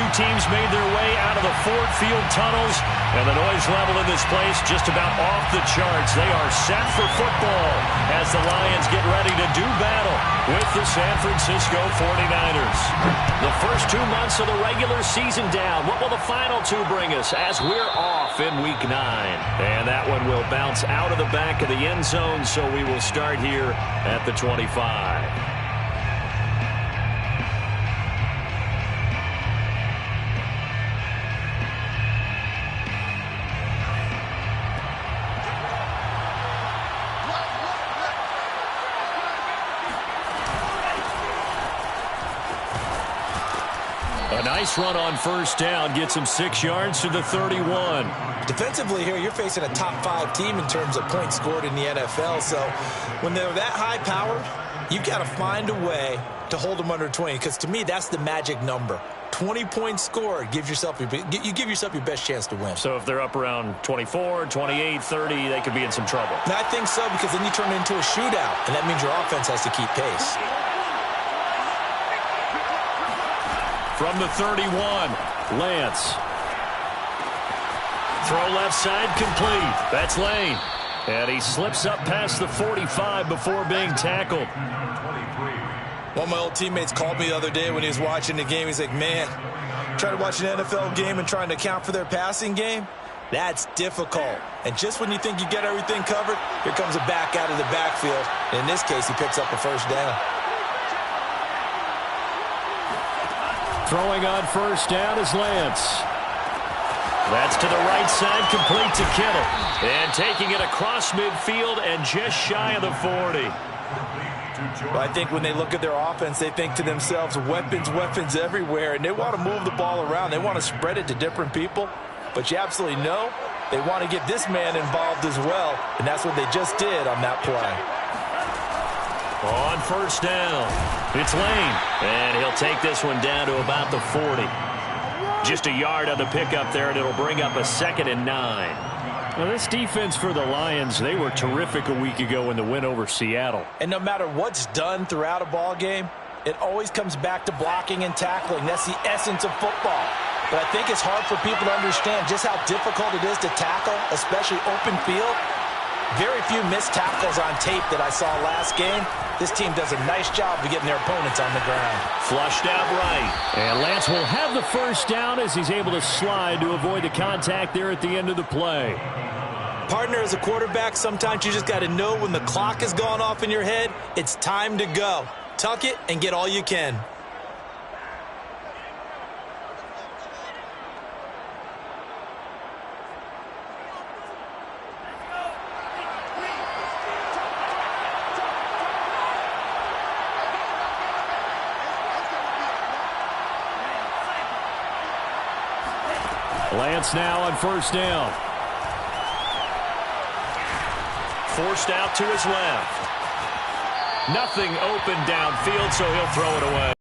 two teams made their way out of the Ford Field tunnels, and the noise level in this place just about off the charts. They are set for football as the Lions get ready to do battle with the San Francisco 49ers. The first 2 months of the regular season down. What will the final two bring us as we're off in Week 9? And that one will bounce out of the back of the end zone, so we will start here at the 25. A nice run on first down gets him 6 yards to the 31. Defensively here, you're facing a top 5 team in terms of points scored in the NFL. So when they're that high-powered, you've got to find a way to hold them under 20. Because to me, that's the magic number. 20 points scored, you give yourself your best chance to win. So if they're up around 24, 28, 30, they could be in some trouble. And I think so, because then you turn it into a shootout, and that means your offense has to keep pace. From the 31, Lance. Throw left side complete. That's Lane. And he slips up past the 45 before being tackled. One of my old teammates called me the other day when he was watching the game. He's like, man, trying to watch an NFL game and trying to account for their passing game, that's difficult. And just when you think you get everything covered, here comes a back out of the backfield. And in this case, he picks up a first down. Throwing on first down is Lance. That's to the right side, complete to Kittle. And taking it across midfield and just shy of the 40. Well, I think when they look at their offense, they think to themselves, weapons everywhere, and they want to move the ball around. They want to spread it to different people. But you absolutely know they want to get this man involved as well, and that's what they just did on that play. On first down, it's Lane, and he'll take this one down to about the 40. Just a yard on the pickup there, and it'll bring up a 2nd and 9. Well, this defense for the Lions, they were terrific a week ago in the win over Seattle. And no matter what's done throughout a ball game, it always comes back to blocking and tackling. That's the essence of football. But I think it's hard for people to understand just how difficult it is to tackle, especially open field. Very few missed tackles on tape that I saw last game. This team does a nice job of getting their opponents on the ground. Flushed out right. And Lance will have the first down as he's able to slide to avoid the contact there at the end of the play. Partner, as a quarterback, sometimes you just got to know when the clock has gone off in your head, it's time to go. Tuck it and get all you can. Lance now on first down. Forced out to his left. Nothing open downfield, so he'll throw it away.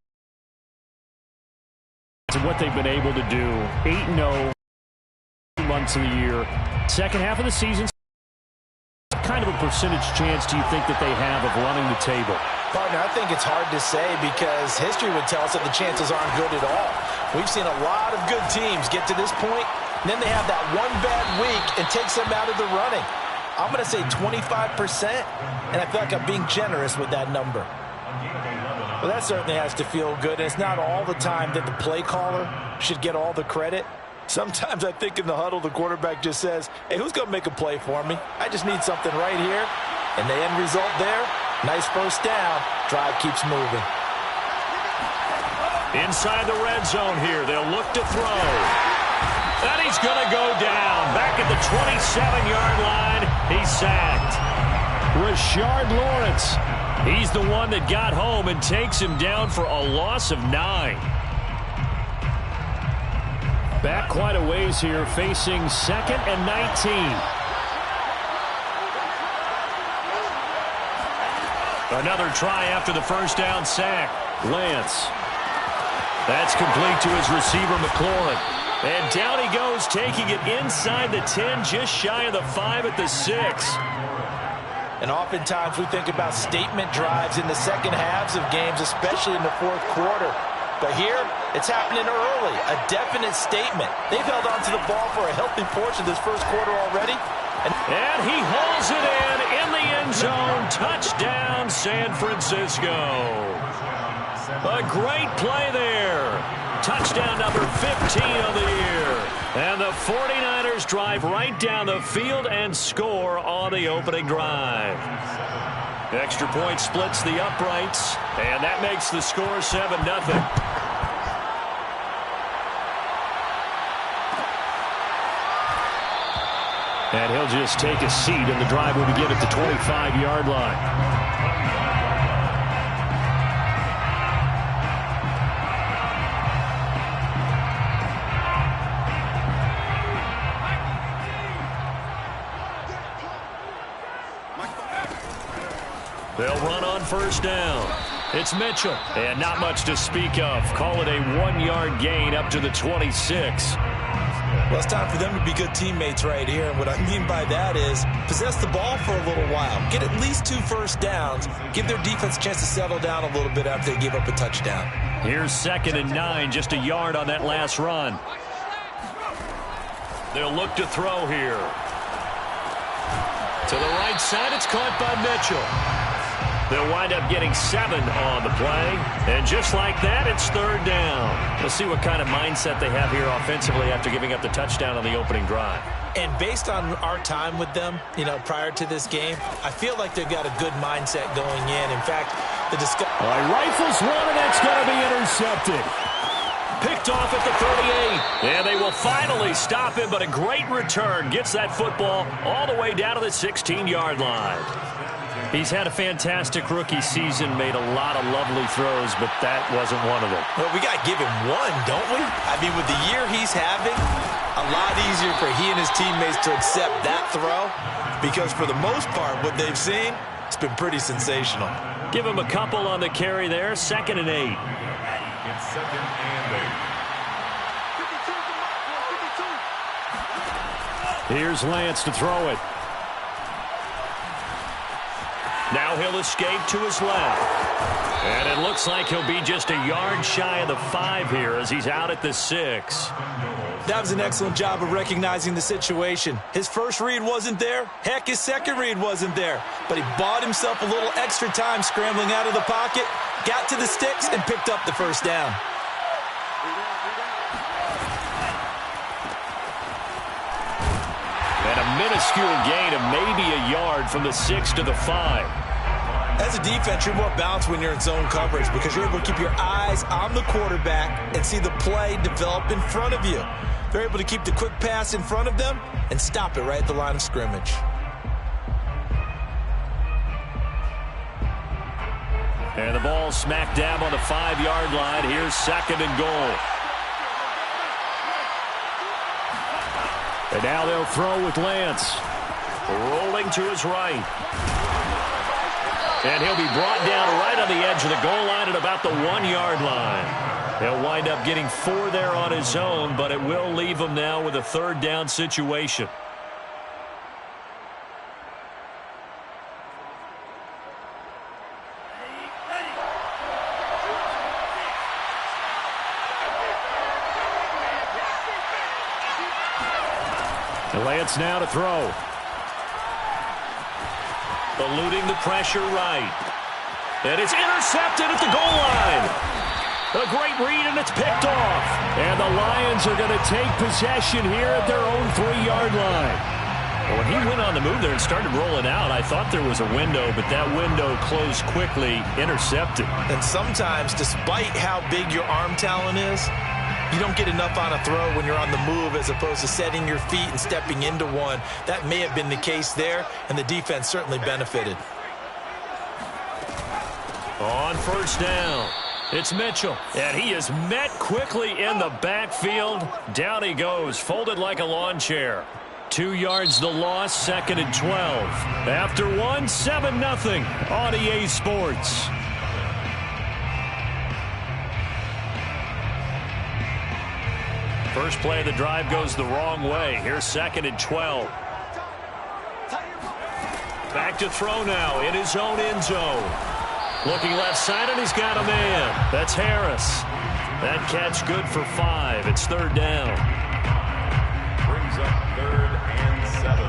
And what they've been able to do, 8-0 months of the year. Second half of the season, what kind of a percentage chance do you think that they have of running the table? Partner, I think it's hard to say because history would tell us that the chances aren't good at all. We've seen a lot of good teams get to this point, and then they have that one bad week and takes them out of the running. I'm going to say 25%, and I feel like I'm being generous with that number. Well, that certainly has to feel good, and it's not all the time that the play caller should get all the credit. Sometimes I think in the huddle, the quarterback just says, hey, who's going to make a play for me? I just need something right here. And the end result there, nice first down. Drive keeps moving. Inside the red zone here, they'll look to throw. And he's going to go down. Back at the 27-yard line, he's sacked. Rashard Lawrence, he's the one that got home and takes him down for a loss of 9. Back quite a ways here, facing 2nd and 19. Another try after the first down sack. Lance. That's complete to his receiver, McLaurin. And down he goes, taking it inside the 10, just shy of the 5 at the 6. And oftentimes we think about statement drives in the second halves of games, especially in the fourth quarter. But here, it's happening early, a definite statement. They've held on to the ball for a healthy portion of this first quarter already. And he hauls it in the end zone. Touchdown, San Francisco. A great play there. Touchdown number 15 of the year. And the 49ers drive right down the field and score on the opening drive. Extra point splits the uprights, and that makes the score 7-0. And he'll just take a seat, and the drive will begin at the 25-yard line. They'll run on first down. It's Mitchell. And not much to speak of. Call it a 1-yard gain up to the 26. Well, it's time for them to be good teammates right here. And what I mean by that is possess the ball for a little while. Get at least 2 first downs. Give their defense a chance to settle down a little bit after they give up a touchdown. Here's 2nd and 9, just a yard on that last run. They'll look to throw here. To the right side, it's caught by Mitchell. They'll wind up getting 7 on the play. And just like that, it's 3rd down. We'll see what kind of mindset they have here offensively after giving up the touchdown on the opening drive. And based on our time with them, prior to this game, I feel like they've got a good mindset going in. In fact, the discussion... All right, rifles one, and it's going to be intercepted. Picked off at the 38. And they will finally stop him, but a great return. Gets that football all the way down to the 16-yard line. He's had a fantastic rookie season, made a lot of lovely throws, but that wasn't one of them. Well, we got to give him one, don't we? I mean, with the year he's having, a lot easier for he and his teammates to accept that throw because for the most part, what they've seen, it's been pretty sensational. Give him a couple on the carry there, 2nd and 8. It's 2nd and 8. Here's Lance to throw it. Now he'll escape to his left. And it looks like he'll be just a yard shy of the 5 here as he's out at the 6. That was an excellent job of recognizing the situation. His first read wasn't there. Heck, his second read wasn't there. But he bought himself a little extra time scrambling out of the pocket, got to the sticks, and picked up the first down. And a minuscule gain of maybe a yard from the 6 to the 5. As a defense, you're more balanced when you're in zone coverage because you're able to keep your eyes on the quarterback and see the play develop in front of you. They're able to keep the quick pass in front of them and stop it right at the line of scrimmage. And the ball smack dab on the 5-yard line. Here's 2nd and goal. And now they'll throw with Lance. Rolling to his right. And he'll be brought down right on the edge of the goal line at about the 1-yard line. He'll wind up getting 4 there on his own, but it will leave him now with a 3rd down situation. And Lance now to throw. Eluding the pressure right. And it's intercepted at the goal line. A great read, and it's picked off. And the Lions are going to take possession here at their own 3-yard line. When he went on the move there and started rolling out, I thought there was a window, but that window closed quickly, intercepted. And sometimes, despite how big your arm talent is, you don't get enough on a throw when you're on the move as opposed to setting your feet and stepping into one. That may have been the case there, and the defense certainly benefited. On first down, it's Mitchell. And he is met quickly in the backfield. Down he goes, folded like a lawn chair. 2 yards the loss, 2nd and 12. After 1, 7-0 on EA Sports. First play of the drive goes the wrong way. Here's 2nd and 12. Back to throw now in his own end zone. Looking left side, and he's got a man. That's Harris. That catch good for 5. It's third down. Brings up 3rd and 7.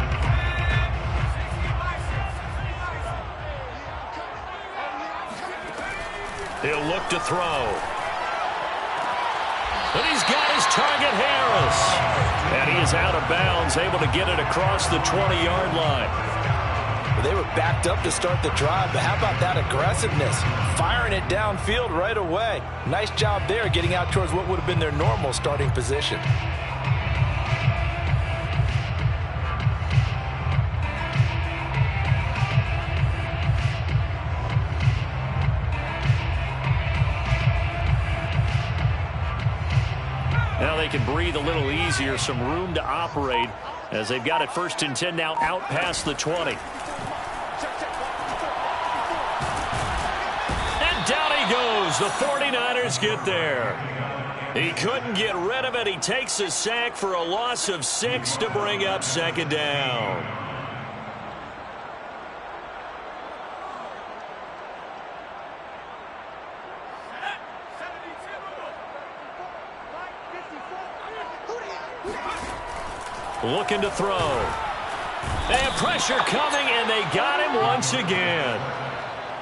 He'll look to throw. And he's got his target, Harris. And he is out of bounds, able to get it across the 20-yard line. They were backed up to start the drive, but how about that aggressiveness? Firing it downfield right away. Nice job there getting out towards what would have been their normal starting position. Now they can breathe a little easier, some room to operate as they've got it 1st and 10 now out past the 20. Down he goes. The 49ers get there. He couldn't get rid of it. He takes a sack for a loss of 6 to bring up 2nd down. Looking to throw. And pressure coming, and they got him once again.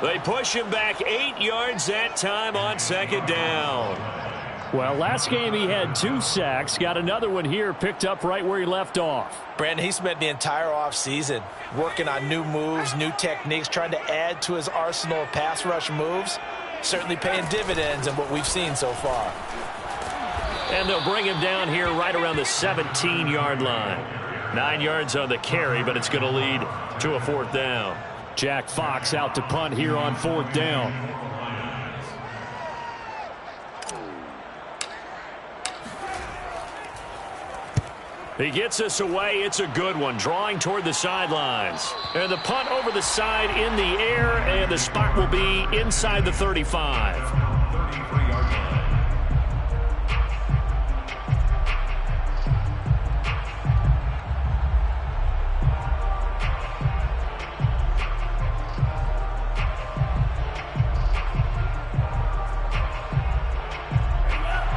They push him back 8 yards that time on 2nd down. Well, last game he had 2 sacks. Got another one here, picked up right where he left off. Brandon, he spent the entire offseason working on new moves, new techniques, trying to add to his arsenal of pass rush moves. Certainly paying dividends in what we've seen so far. And they'll bring him down here right around the 17-yard line. 9 yards on the carry, but it's going to lead to a 4th down. Jack Fox out to punt here on 4th down. He gets us away. It's a good one. Drawing toward the sidelines. And the punt over the side in the air, and the spot will be inside the 35. 33-yard line.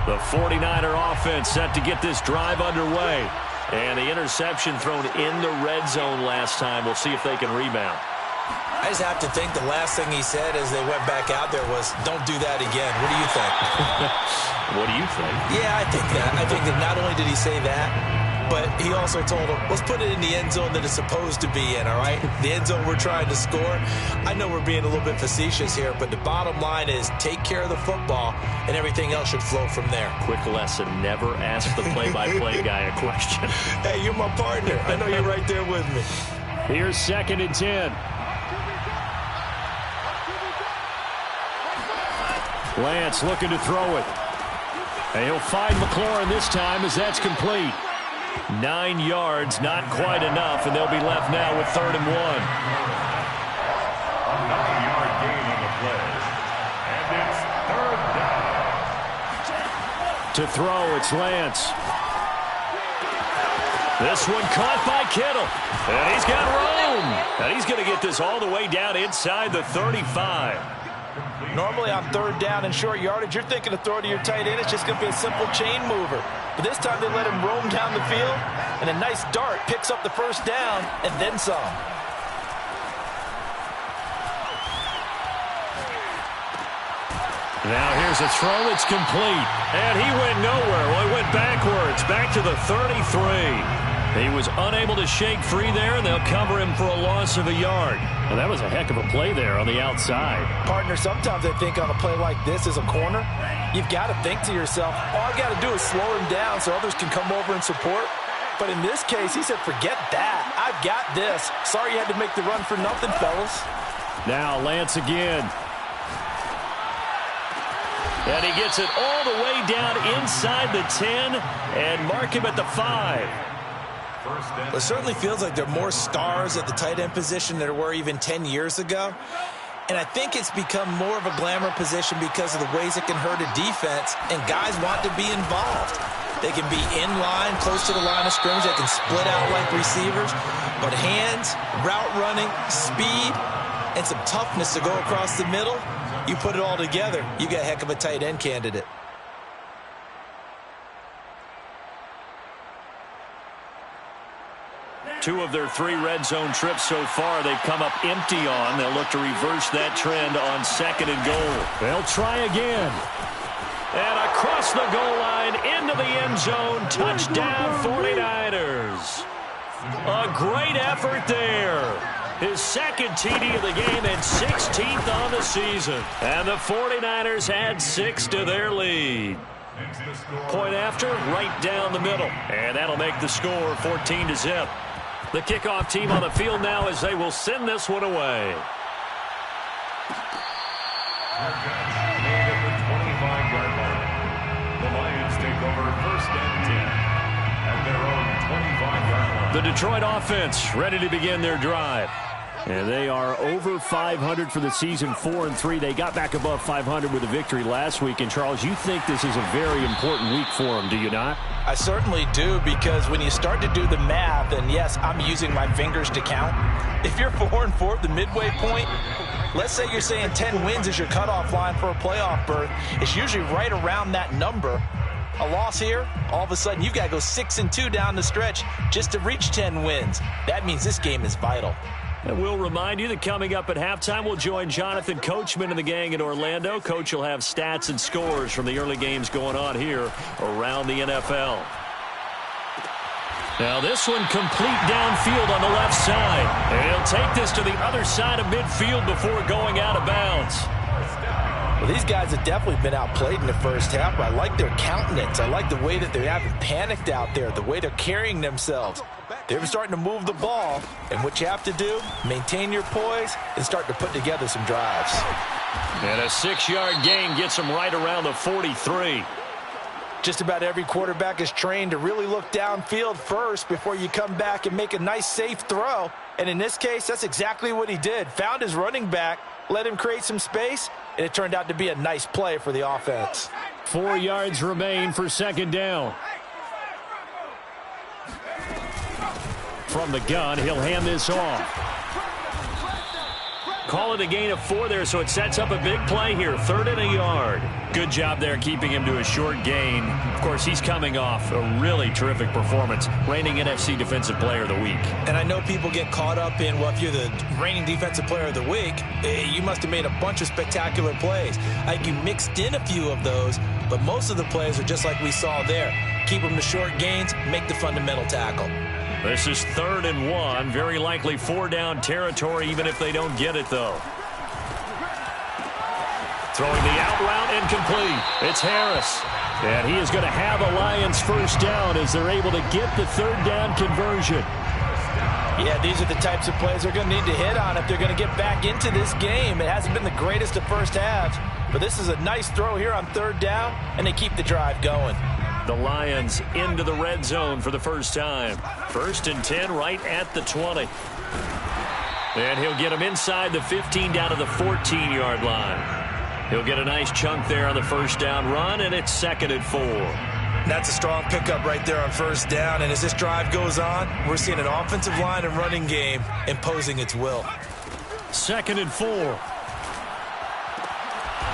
The 49er offense set to get this drive underway. And the interception thrown in the red zone last time. We'll see if they can rebound. I just have to think the last thing he said as they went back out there was, don't do that again. What do you think? What do you think? Yeah, I think that. I think that not only did he say that, but he also told him, let's put it in the end zone that it's supposed to be in, all right? The end zone we're trying to score. I know we're being a little bit facetious here, but the bottom line is take care of the football, and everything else should flow from there. Quick lesson, never ask the play-by-play guy a question. Hey, you're my partner. I know you're right there with me. Here's 2nd and 10. Lance looking to throw it. And he'll find McLaurin this time as that's complete. 9 yards, not quite enough, and they'll be left now with 3rd and 1. A 9-yard gain on the play. And it's 3rd down. To throw, it's Lance. This one caught by Kittle. And he's got room. And he's going to get this all the way down inside the 35. Normally on 3rd down and short yardage, you're thinking of throwing to your tight end. It's just going to be a simple chain mover. But this time they let him roam down the field, and a nice dart picks up the 1st down and then some. Now here's a throw. It's complete. And he went nowhere. Well, he went backwards, back to the 33. He was unable to shake free there, and they'll cover him for a loss of a yard. Well, that was a heck of a play there on the outside. Partner, sometimes I think on a play like this as a corner, you've got to think to yourself, all I got to do is slow him down so others can come over and support. But in this case, he said, forget that. I've got this. Sorry you had to make the run for nothing, fellas. Now Lance again. And he gets it all the way down inside the 10 and mark him at the 5. Well, it certainly feels like there are more stars at the tight end position than there were even 10 years ago. And I think it's become more of a glamour position because of the ways it can hurt a defense, and guys want to be involved. They can be in line, close to the line of scrimmage. They can split out like receivers. But hands, route running, speed, and some toughness to go across the middle, you put it all together, you got a heck of a tight end candidate. 2 of their 3 red zone trips so far they've come up empty on. They'll look to reverse that trend on 2nd and goal. They'll try again. And across the goal line into the end zone. Touchdown 49ers. A great effort there. His 2nd TD of the game and 16th on the season. And the 49ers add 6 to their lead. Point after, right down the middle. And that'll make the score 14-0. The kickoff team on the field now as they will send this one away. At the 25-yard line. The Lions take over 1st and 10 at their own 25-yard line. The Detroit offense ready to begin their drive. And they are over 500 for the season, 4-3. They got back above 500 with a victory last week. And, Charles, you think this is a very important week for them, do you not? I certainly do, because when you start to do the math, and yes, I'm using my fingers to count. If you're 4-4 at the midway point, let's say you're saying 10 wins is your cutoff line for a playoff berth. It's usually right around that number. A loss here, all of a sudden you've got to go 6-2 down the stretch just to reach 10 wins. That means this game is vital. And we'll remind you that coming up at halftime, we'll join Jonathan Coachman and the gang in Orlando. Coach will have stats and scores from the early games going on here around the NFL. Now this one complete downfield on the left side. And he'll take this to the other side of midfield before going out of bounds. Well, these guys have definitely been outplayed in the first half, but I like their countenance. I like the way that they haven't panicked out there, the way they're carrying themselves. They're starting to move the ball, and what you have to do, maintain your poise and start to put together some drives. And a 6-yard gain gets them right around the 43. Just about every quarterback is trained to really look downfield first before you come back and make a nice, safe throw. And in this case, that's exactly what he did. Found his running back, let him create some space, and it turned out to be a nice play for the offense. 4 yards remain for 2nd down. From the gun, he'll hand this off. Call it a gain of 4 there, so it sets up a big play here. 3rd and a yard. Good job there keeping him to a short gain. Of course, he's coming off a really terrific performance. Reigning NFC Defensive Player of the Week. And I know people get caught up in, well, if you're the reigning Defensive Player of the Week, you must have made a bunch of spectacular plays. I think you mixed in a few of those, but most of the plays are just like we saw there. Keep them to short gains, make the fundamental tackle. This is 3rd and 1. Very likely 4-down territory, even if they don't get it, though. Throwing the out route incomplete. It's Harris. And he is going to have a Lions 1st down as they're able to get the 3rd down conversion. Yeah, these are the types of plays they're going to need to hit on if they're going to get back into this game. It hasn't been the greatest of first halves, but this is a nice throw here on 3rd down, and they keep the drive going. The Lions into the red zone for the first time. 1st and 10 right at the 20. And he'll get him inside the 15 down to the 14-yard line. He'll get a nice chunk there on the 1st down run, and it's 2nd and 4. That's a strong pickup right there on 1st down, and as this drive goes on, we're seeing an offensive line and running game imposing its will. 2nd and 4.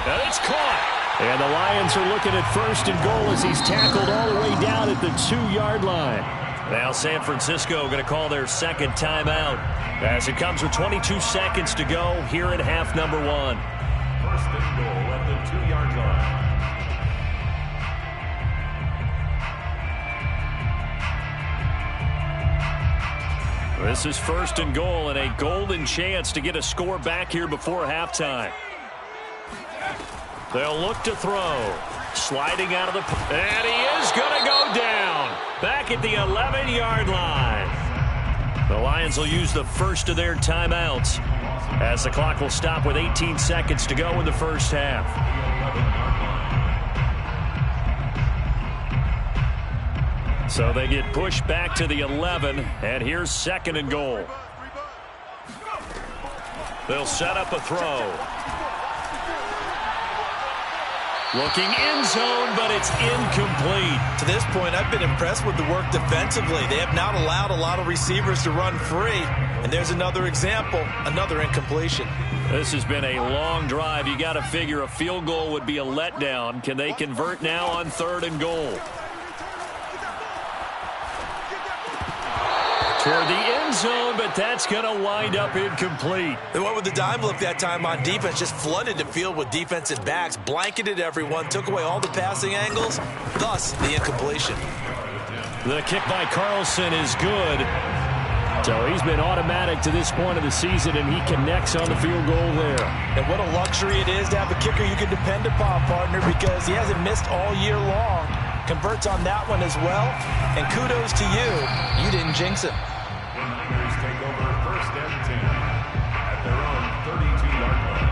And it's caught. And the Lions are looking at 1st and goal as he's tackled all the way down at the 2-yard line. Now San Francisco going to call their 2nd timeout as it comes with 22 seconds to go here at half number 1. 1st and goal at the 2-yard line. This is 1st and goal and a golden chance to get a score back here before halftime. They'll look to throw. Sliding out of the... And he is going to go down. Back at the 11-yard line. The Lions will use the first of their timeouts as the clock will stop with 18 seconds to go in the first half. So they get pushed back to the 11, and here's 2nd and goal. They'll set up a throw. Looking end zone, but it's incomplete. To this point, I've been impressed with the work defensively. They have not allowed a lot of receivers to run free. And there's another example, another incompletion. This has been a long drive. You got to figure a field goal would be a letdown. Can they convert now on 3rd and goal? toward the end zone, but that's going to wind up incomplete. They went with the dime look that time on defense, just flooded the field with defensive backs, blanketed everyone, took away all the passing angles, thus the incompletion. The kick by Carlson is good. So he's been automatic to this point of the season, and he connects on the field goal there. And what a luxury it is to have a kicker you can depend upon, partner, because he hasn't missed all year long. Converts on that one as well. And kudos to you. You didn't jinx him. The Niners take over first and 10 at their own 32-yard line.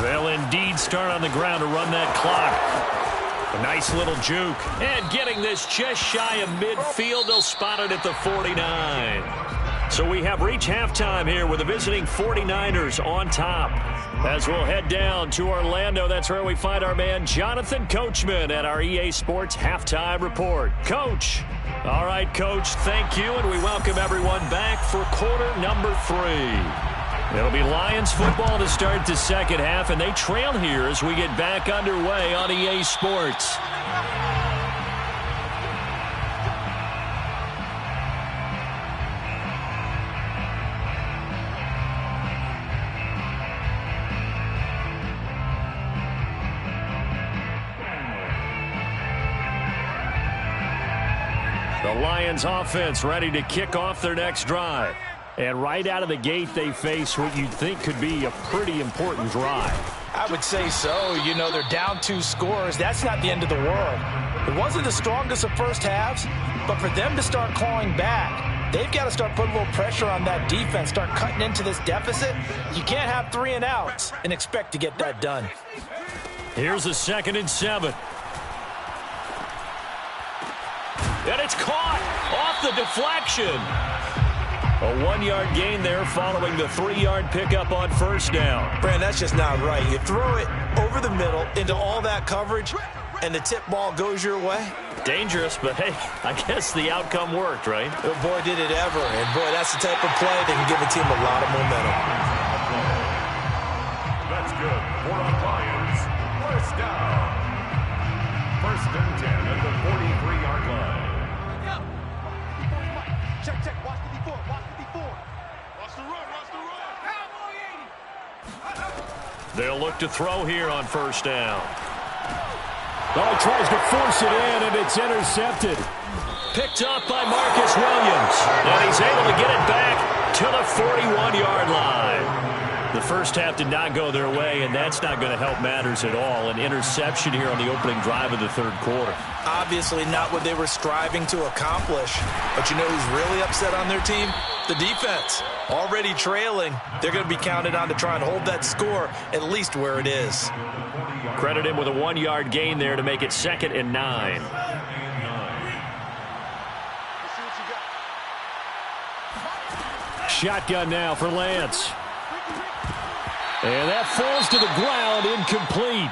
They'll indeed start on the ground to run that clock. A nice little juke. And getting this just shy of midfield, they'll spot it at the 49. So we have reached halftime here with the visiting 49ers on top. As we'll head down to Orlando, that's where we find our man Jonathan Coachman at our EA Sports Halftime Report. Coach. All right, Coach, thank you, and we welcome everyone back for quarter number 3. It'll be Lions football to start the second half, and they trail here as we get back underway on EA Sports. The Lions offense ready to kick off their next drive. And right out of the gate, they face what you'd think could be a pretty important drive. I would say so. You know, they're down 2 scores. That's not the end of the world. It wasn't the strongest of first halves, but for them to start clawing back, they've got to start putting a little pressure on that defense, start cutting into this deficit. You can't have 3 and outs and expect to get that done. Here's a 2nd and 7. And it's caught off the deflection. A 1-yard gain there following the 3-yard pickup on first down. Brand, that's just not right. You throw it over the middle into all that coverage, and the tip ball goes your way. Dangerous, but hey, I guess the outcome worked, right? Oh, boy, did it ever. And, boy, that's the type of play that can give a team a lot of momentum. That's good. For our Lions, first down. First and 10 at the 43-yard line. Check, watch the before, watch the before. Watch the run, Cowboy 80. They'll look to throw here on first down. Oh, he tries to force it in, and it's intercepted. Picked up by Marcus Williams. And he's able to get it back to the 41-yard line. The first half did not go their way, and that's not going to help matters at all. An interception here on the opening drive of the third quarter. Obviously not what they were striving to accomplish. But you know who's really upset on their team? The defense. Already trailing. They're going to be counted on to try and hold that score at least where it is. Credit him with a 1-yard gain there to make it 2nd and 9. Shotgun now for Lance. And that falls to the ground, incomplete.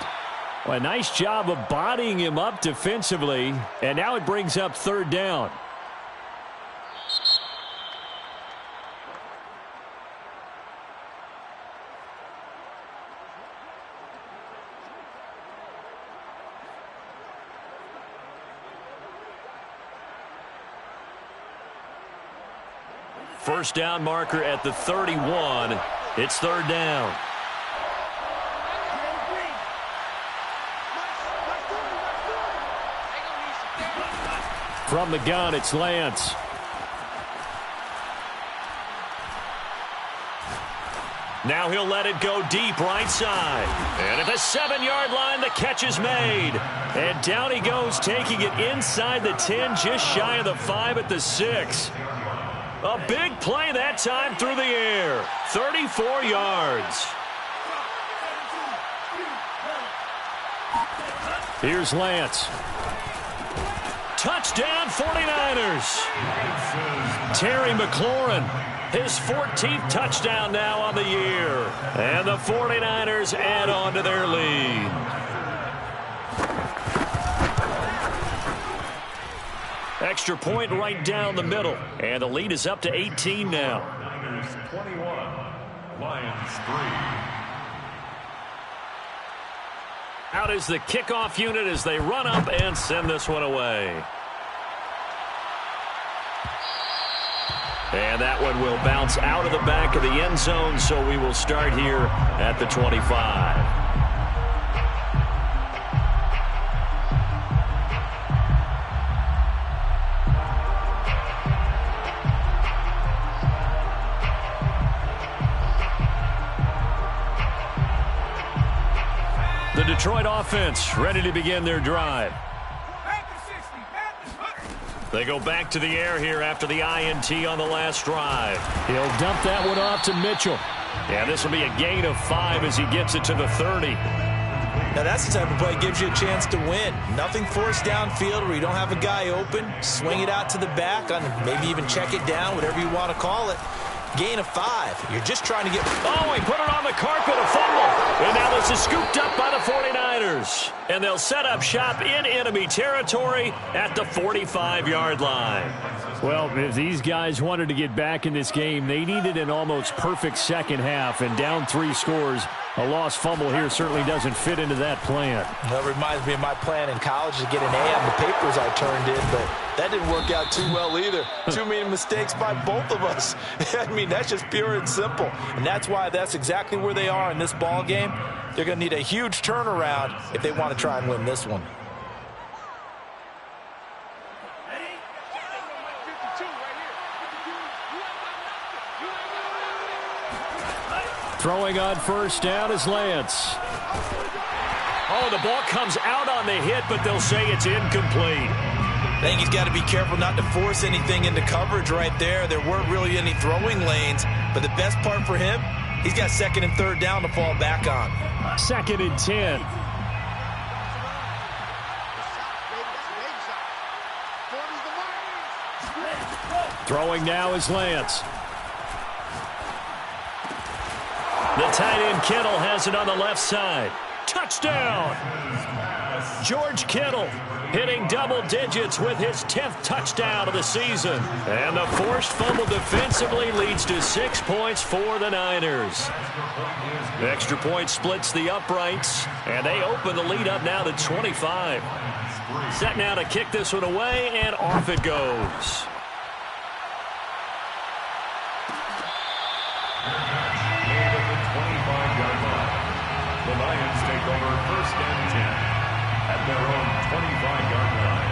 Well, a nice job of bodying him up defensively. And now it brings up 3rd down. First down marker at the 31. It's 3rd down. From the gun, it's Lance. Now he'll let it go deep right side. And at the 7-yard line, the catch is made. And down he goes, taking it inside the 10, just shy of the 5 at the 6. A big play that time through the air. 34 yards. Here's Lance. Touchdown 49ers. Terry McLaurin, his 14th touchdown now on the year. And the 49ers add on to their lead. Extra point right down the middle. And the lead is up to 18 now. Niners 21, Lions 3. Out is the kickoff unit as they run up and send this one away. And that one will bounce out of the back of the end zone, so we will start here at the 25. The Detroit offense ready to begin their drive. They go back to the air here after the INT on the last drive. He'll dump that one off to Mitchell. Yeah, this will be a gain of 5 as he gets it to the 30. Now that's the type of play that gives you a chance to win. Nothing forced downfield where you don't have a guy open. Swing it out to the back, on maybe even check it down, whatever you want to call it. Gain of 5. You're just trying to get... Oh, he put it on the carpet, a fumble. And now this is scooped up by the 49ers. And they'll set up shop in enemy territory at the 45-yard line. Well, if these guys wanted to get back in this game, they needed an almost perfect second half. And down 3 scores, a lost fumble here certainly doesn't fit into that plan. That reminds me of my plan in college to get an A on the papers I turned in, but that didn't work out too well either. Too many mistakes by both of us. I mean, that's just pure and simple. And that's why that's exactly where they are in this ball game. They're going to need a huge turnaround if they want to try and win this one. Throwing on first down is Lance. Oh, the ball comes out on the hit, but they'll say it's incomplete. I think he's got to be careful not to force anything into coverage right there. There weren't really any throwing lanes, but the best part for him, he's got second and third down to fall back on. Second and 10. Throwing now is Lance. The tight end Kittle has it on the left side. Touchdown! George Kittle hitting double digits with his 10th touchdown of the season. And the forced fumble defensively leads to 6 points for the Niners. The extra point splits the uprights, and they open the lead up now to 25. Set now to kick this one away, and off it goes. The Lions take over first and 10 at their own 25-yard line.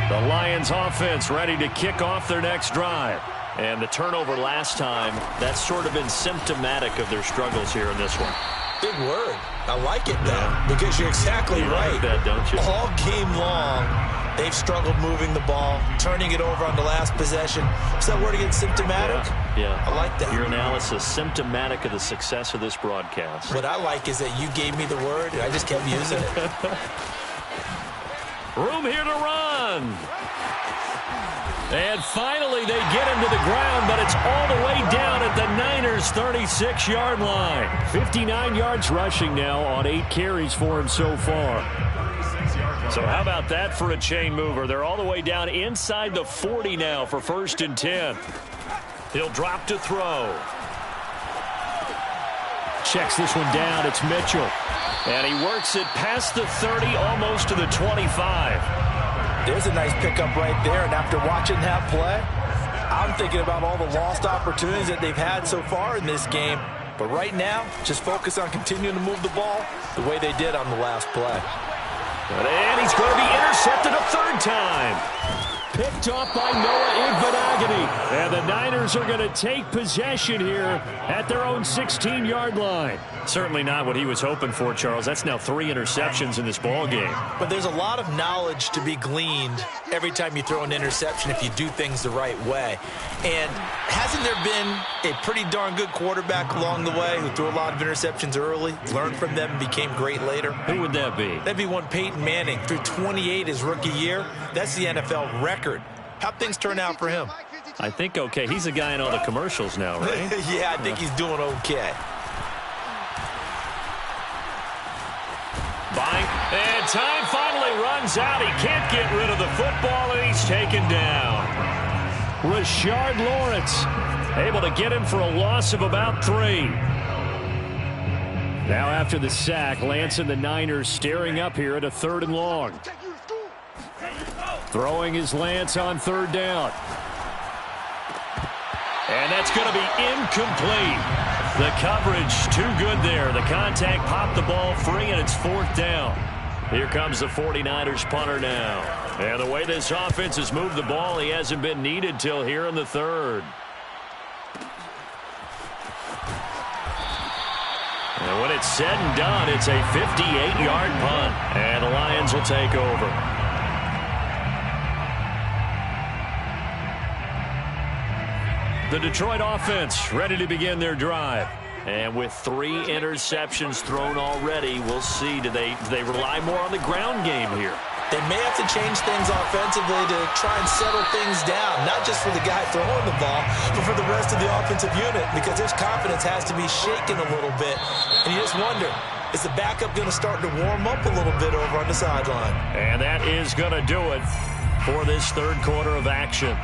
The Lions offense ready to kick off their next drive. And the turnover last time, that's sort of been symptomatic of their struggles here in this one. Big word. I like it, though, because you're exactly right. Like that, don't you? All game long, they've struggled moving the ball, turning it over on the last possession. Is that word again, symptomatic? Yeah. I like that. Your analysis, symptomatic of the success of this broadcast. What I like is that you gave me the word, and I just kept using it. Room here to run. And finally, they get him to the ground, but it's all the way down at the Niners' 36-yard line. 59 yards rushing now on 8 carries for him so far. So how about that for a chain mover? They're all the way down inside the 40 now for first and 10. He'll drop to throw. Checks this one down. It's Mitchell. And he works it past the 30, almost to the 25. There's a nice pickup right there, and after watching that play, I'm thinking about all the lost opportunities that they've had so far in this game. But right now, just focus on continuing to move the ball the way they did on the last play. And he's going to be intercepted a third time. Picked picked off by Noah Igbenogany. And the Niners are going to take possession here at their own 16-yard line. Certainly not what he was hoping for, Charles. That's now 3 interceptions in this ball game. But there's a lot of knowledge to be gleaned every time you throw an interception if you do things the right way. And hasn't there been a pretty darn good quarterback along the way who threw a lot of interceptions early, learned from them, and became great later? Who would that be? That'd be one Peyton Manning. Threw 28 his rookie year. That's the NFL record. How'd things turn out for him? I think okay. He's a guy in all the commercials now, right? Yeah, I think he's doing okay. And time finally runs out. He can't get rid of the football, and he's taken down. Rashard Lawrence able to get him for a loss of about 3. Now after the sack, Lance and the Niners staring up here at a 3rd and long. Throwing his Lance on 3rd down. And that's going to be incomplete. The coverage too good there. The contact popped the ball free, and it's 4th down. Here comes the 49ers punter now. And the way this offense has moved the ball, he hasn't been needed till here in the 3rd. And when it's said and done, it's a 58-yard punt. And the Lions will take over. The Detroit offense ready to begin their drive. And with 3 interceptions thrown already, we'll see. Do they rely more on the ground game here? They may have to change things offensively to try and settle things down, not just for the guy throwing the ball, but for the rest of the offensive unit, because their confidence has to be shaken a little bit. And you just wonder, is the backup going to start to warm up a little bit over on the sideline? And that is going to do it for this 3rd quarter of action.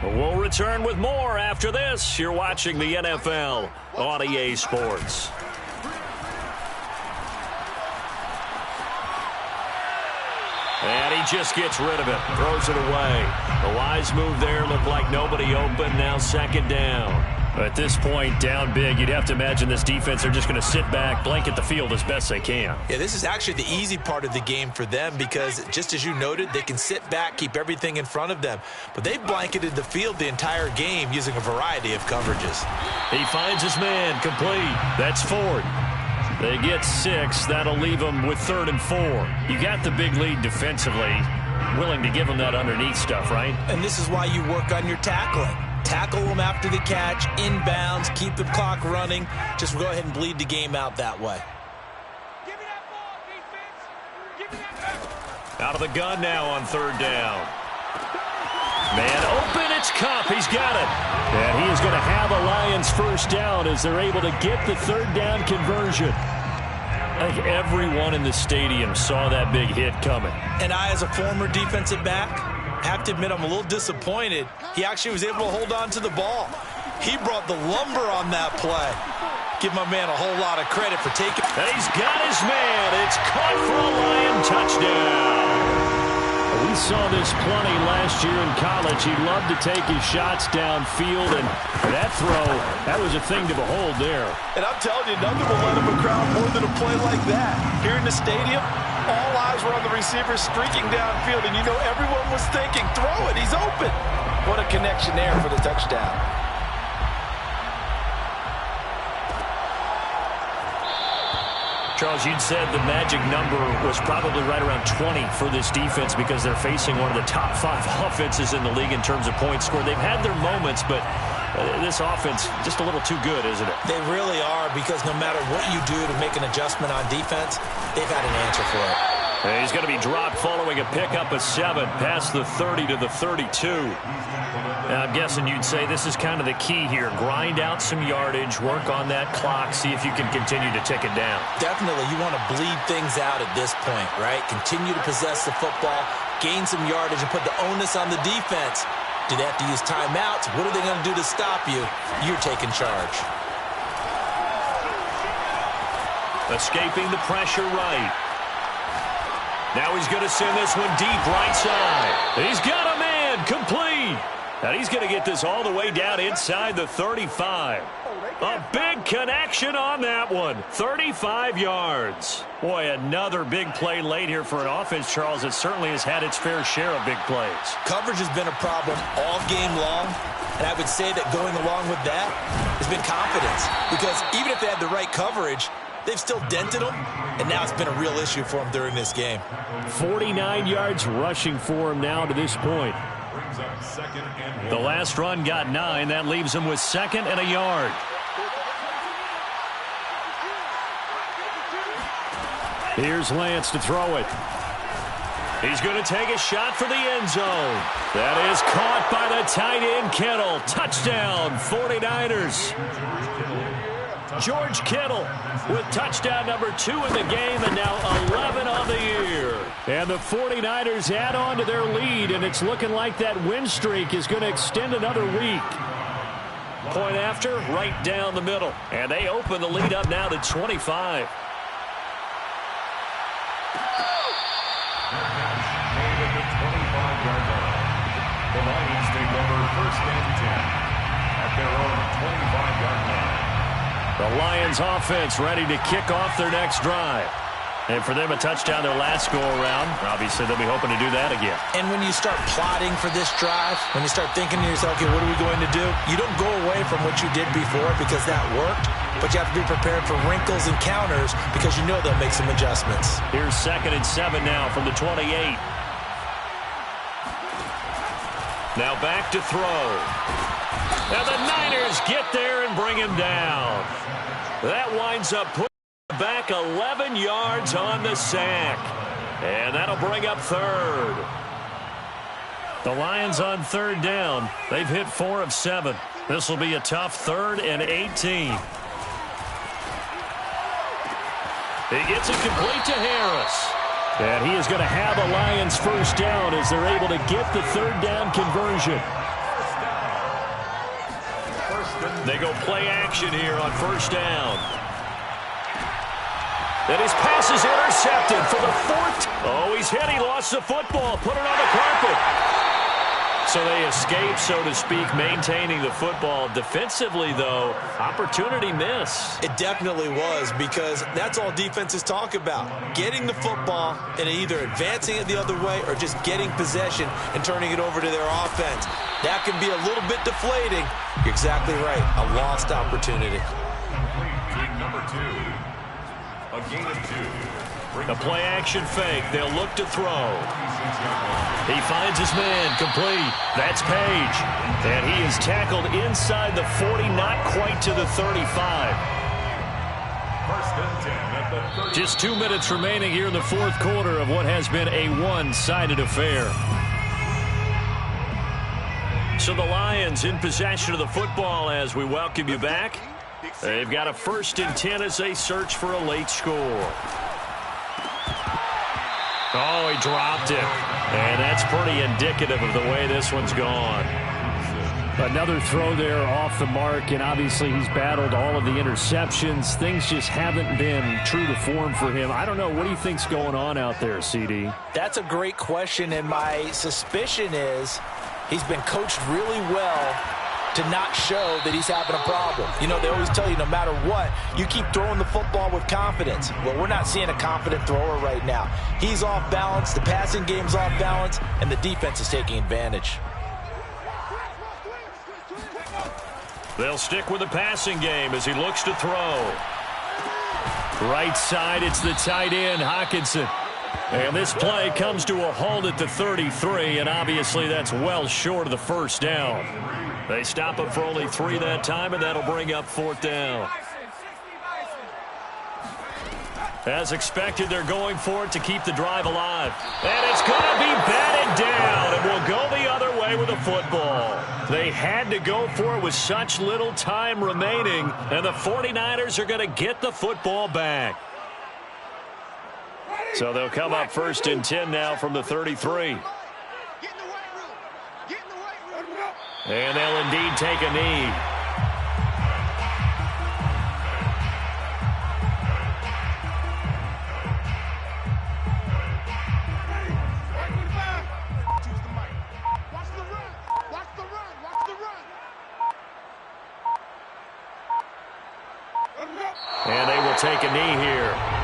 We'll return with more after this. You're watching the NFL on EA Sports. And he just gets rid of it, throws it away. The wise move there, looked like nobody open, now 2nd down. At this point, down big, you'd have to imagine this defense are just going to sit back, blanket the field as best they can. Yeah, this is actually the easy part of the game for them because, just as you noted, they can sit back, keep everything in front of them. But they've blanketed the field the entire game using a variety of coverages. He finds his man, complete. That's Ford. They get 6. That'll leave them with 3rd and 4. You got the big lead defensively. Willing to give them that underneath stuff, right? And this is why you work on your tackling. Tackle them after the catch, inbounds, keep the clock running. Just go ahead and bleed the game out that way. Give me that ball, defense. Give me that ball. Out of the gun now on 3rd down. Man open, it's Cup. He's got it. And he is going to have a Lions 1st down as they're able to get the 3rd down conversion. I think everyone in the stadium saw that big hit coming. And I, as a former defensive back, have to admit I'm a little disappointed. He actually was able to hold on to the ball. He brought the lumber on that play. Give my man a whole lot of credit for taking. And he's got his man. It's caught for a Lion touchdown. We saw this plenty last year in college. He loved to take his shots downfield, and that throw, that was a thing to behold there. And I'm telling you, nothing will let him a crowd more than a play like that. Here in the stadium, all eyes were on the receiver streaking downfield, and you know everyone was thinking, throw it, he's open. What a connection there for the touchdown. Charles, you'd said the magic number was probably right around 20 for this defense because they're facing one of the top 5 offenses in the league in terms of points scored. They've had their moments, but this offense just a little too good, isn't it? They really are, because no matter what you do to make an adjustment on defense, they've had an answer for it. And he's going to be dropped following a pickup of 7 past the 30 to the 32. Now, I'm guessing you'd say this is kind of the key here. Grind out some yardage, work on that clock, see if you can continue to tick it down. Definitely, you want to bleed things out at this point, right? Continue to possess the football, gain some yardage, and put the onus on the defense. Do they have to use timeouts? What are they going to do to stop you? You're taking charge. Escaping the pressure right. Now he's going to send this one deep right side. He's got a man, complete. And he's going to get this all the way down inside the 35. A big connection on that one. 35 yards. Boy, another big play late here for an offense, Charles, that certainly has had its fair share of big plays. Coverage has been a problem all game long, and I would say that going along with that has been confidence. Because even if they had the right coverage, they've still dented them, and now it's been a real issue for them during this game. 49 yards rushing for him now to this point. The last run got 9. That leaves him with 2nd and a yard. Here's Lance to throw it. He's going to take a shot for the end zone. That is caught by the tight end, Kittle. Touchdown, 49ers. George Kittle with touchdown number 2 in the game and now 11 on the year. And the 49ers add on to their lead, and it's looking like that win streak is going to extend another week. Point after, right down the middle. And they open the lead up now to 25. The Lions take over 1st and 10 at their own 25-yard line. The Lions offense ready to kick off their next drive. And for them, a touchdown their last go-around. Obviously, they'll be hoping to do that again. And when you start plotting for this drive, when you start thinking to yourself, okay, what are we going to do? You don't go away from what you did before because that worked, but you have to be prepared for wrinkles and counters because you know they'll make some adjustments. Here's 2nd and 7 now from the 28. Now back to throw. Now the Niners get there and bring him down. That winds up putting back 11 yards on the sack. And that'll bring up 3rd. The Lions on 3rd down. They've hit 4 of 7. This will be a tough 3rd and 18. He gets it complete to Harris. And he is going to have a Lions first down as they're able to get the 3rd down conversion. They go play action here on 1st down. And his pass is intercepted for the 4th. Oh, he's hit. He lost the football. Put it on the carpet. So they escape, so to speak, maintaining the football. Defensively, though, opportunity miss. It definitely was, because that's all defenses talk about. Getting the football and either advancing it the other way or just getting possession and turning it over to their offense. That can be a little bit deflating. You're exactly right. A lost opportunity. Number 2. A gain of 2. A play-action fake. They'll look to throw. He finds his man. Complete. That's Page. And he is tackled inside the 40, not quite to the 35. 1st and 10 at the 30. Just 2 minutes remaining here in the 4th quarter of what has been a one-sided affair. So the Lions in possession of the football as we welcome you back. They've got a 1st and 10 as they search for a late score. Oh, he dropped it. And that's pretty indicative of the way this one's gone. Another throw there off the mark, and obviously he's battled all of the interceptions. Things just haven't been true to form for him. I don't know. What do you think's going on out there, CD? That's a great question, and my suspicion is he's been coached really well to not show that he's having a problem. You know, they always tell you no matter what, you keep throwing the football with confidence. Well, we're not seeing a confident thrower right now. He's off balance, the passing game's off balance, and the defense is taking advantage. They'll stick with the passing game as he looks to throw. Right side, it's the tight end, Hockenson. And this play comes to a halt at the 33, and obviously that's well short of the 1st down. They stop him for only 3 that time, and that'll bring up 4th down. As expected, they're going for it to keep the drive alive. And it's going to be batted down, and will go the other way with the football. They had to go for it with such little time remaining, and the 49ers are going to get the football back. So they'll come up 1st and 10 now from the 33. And they'll indeed take a knee. to take a knee here.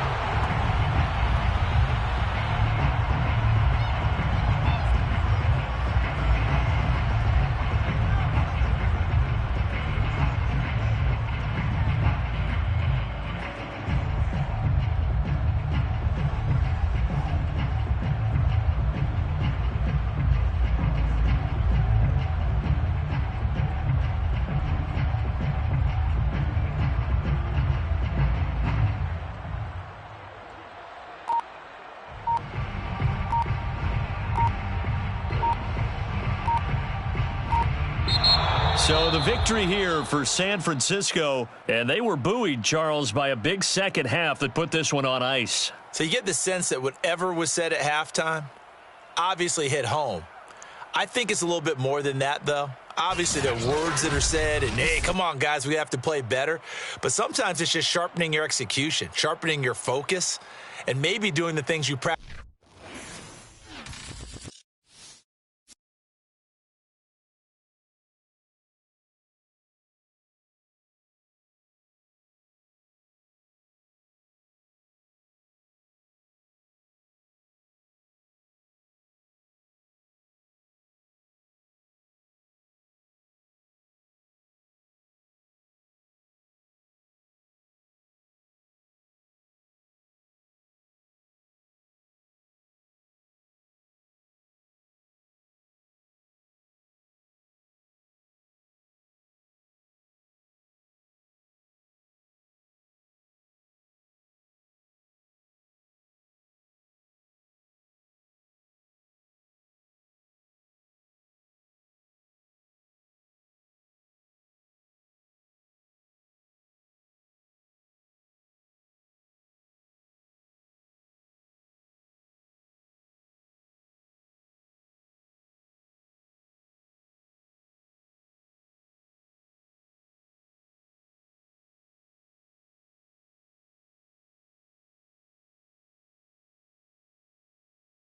So the victory here for San Francisco, and they were buoyed, Charles, by a big second half that put this one on ice. So you get the sense that whatever was said at halftime obviously hit home. I think it's a little bit more than that, though. Obviously, there are words that are said, and, hey, come on, guys, we have to play better. But sometimes it's just sharpening your execution, sharpening your focus, and maybe doing the things you practice.